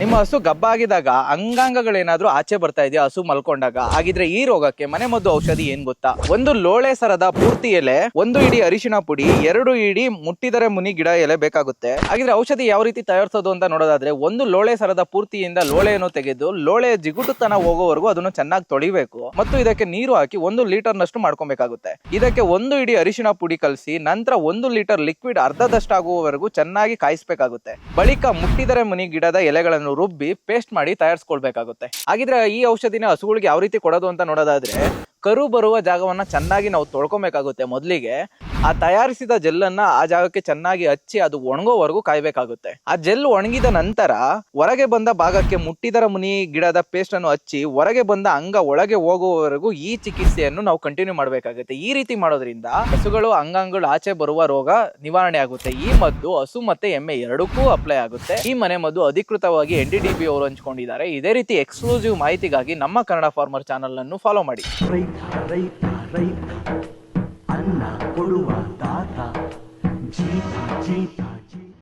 ನಿಮ್ಮ ಹಸು ಗಬ್ಬಾಗಿದಾಗ ಅಂಗಾಂಗಗಳೇನಾದ್ರೂ ಆಚೆ ಬರ್ತಾ ಇದೆಯಾ ಹಸು ಮಲ್ಕೊಂಡಾಗ? ಹಾಗಿದ್ರೆ ಈ ರೋಗಕ್ಕೆ ಮನೆಮದ್ದು ಔಷಧಿ ಏನ್ ಗೊತ್ತಾ? ಒಂದು ಲೋಳೆ ಸರದ ಪೂರ್ತಿ ಎಲೆ, 1 ಇಡಿ ಅರಿಶಿನ ಪುಡಿ, 2 ಇಡಿ ಮುಟ್ಟಿದರೆ ಮುನಿ ಗಿಡ ಎಲೆ ಬೇಕಾಗುತ್ತೆ. ಹಾಗಿದ್ರೆ ಔಷಧಿ ಯಾವ ರೀತಿ ತಯಾರಿಸೋದು ಅಂತ ನೋಡೋದಾದ್ರೆ, ಒಂದು ಲೋಳೆ ಸರದ ಪೂರ್ತಿಯಿಂದ ಲೋಳೆಯನ್ನು ತೆಗೆದು ಲೋಳೆ ಜಿಗುಟುತನ ಹೋಗೋವರೆಗೂ ಅದನ್ನು ಚೆನ್ನಾಗಿ ತೊಳಿಬೇಕು ಮತ್ತು ಇದಕ್ಕೆ ನೀರು ಹಾಕಿ 1 ಲೀಟರ್ ನಷ್ಟು ಮಾಡ್ಕೊಬೇಕಾಗುತ್ತೆ. ಇದಕ್ಕೆ 1 ಇಡಿ ಅರಿಶಿನ ಪುಡಿ ಕಲಸಿ ನಂತರ 1 ಲೀಟರ್ ಲಿಕ್ವಿಡ್ ಅರ್ಧದಷ್ಟಾಗುವವರೆಗೂ ಚೆನ್ನಾಗಿ ಕಾಯಿಸಬೇಕಾಗುತ್ತೆ. ಬಳಿಕ ಮುಟ್ಟಿದರೆ ಮುನಿ ಗಿಡದ ಎಲೆಗಳನ್ನು ರುಬ್ಬಿ ಪೇಸ್ಟ್ ಮಾಡಿ ತಯಾರಿಸ್ಕೊಳ್ಬೇಕಾಗುತ್ತೆ. ಹಾಗಿದ್ರೆ ಈ ಔಷಧಿನ ಹಸುಗಳಿಗೆ ಯಾವ ರೀತಿ ಕೊಡೋದು ಅಂತ ನೋಡೋದಾದ್ರೆ, ಕರು ಬರುವ ಜಾಗವನ್ನ ಚೆನ್ನಾಗಿ ನಾವು ತೊಳ್ಕೊಬೇಕಾಗುತ್ತೆ. ಮೊದಲಿಗೆ ಆ ತಯಾರಿಸಿದ ಜೆಲ್ಲನ್ನ ಆ ಜಾಗಕ್ಕೆ ಚೆನ್ನಾಗಿ ಹಚ್ಚಿ ಅದು ಒಣಗೋವರೆಗೂ ಕಾಯ್ಬೇಕಾಗುತ್ತೆ. ಆ ಜೆಲ್ ಒಣಗಿದ ನಂತರ ಹೊರಗೆ ಬಂದ ಭಾಗಕ್ಕೆ ಮುಟ್ಟಿದರ ಮುನಿ ಗಿಡದ ಪೇಸ್ಟ್ ಅನ್ನು ಹಚ್ಚಿ ಹೊರಗೆ ಬಂದ ಅಂಗ ಒಳಗೆ ಹೋಗುವವರೆಗೂ ಈ ಚಿಕಿತ್ಸೆಯನ್ನು ನಾವು ಕಂಟಿನ್ಯೂ ಮಾಡಬೇಕಾಗುತ್ತೆ. ಈ ರೀತಿ ಮಾಡೋದ್ರಿಂದ ಹಸುಗಳು ಅಂಗಾಂಗಗಳು ಆಚೆ ಬರುವ ರೋಗ ನಿವಾರಣೆ ಆಗುತ್ತೆ. ಈ ಮದ್ದು ಹಸು ಮತ್ತೆ ಎಮ್ಮೆ ಎರಡಕ್ಕೂ ಅಪ್ಲೈ ಆಗುತ್ತೆ. ಈ ಮನೆ ಮದ್ದು ಅಧಿಕೃತವಾಗಿ NDDB ಅವರು ಹಂಚಿಕೊಂಡಿದ್ದಾರೆ. ಇದೇ ರೀತಿ ಎಕ್ಸ್ಕ್ಲೂಸಿವ್ ಮಾಹಿತಿಗಾಗಿ ನಮ್ಮ ಕನ್ನಡ ಫಾರ್ಮರ್ ಚಾನಲ್ ಅನ್ನು ಫಾಲೋ ಮಾಡಿ. ರೈತ ಅನ್ನ ಕೊಡುವ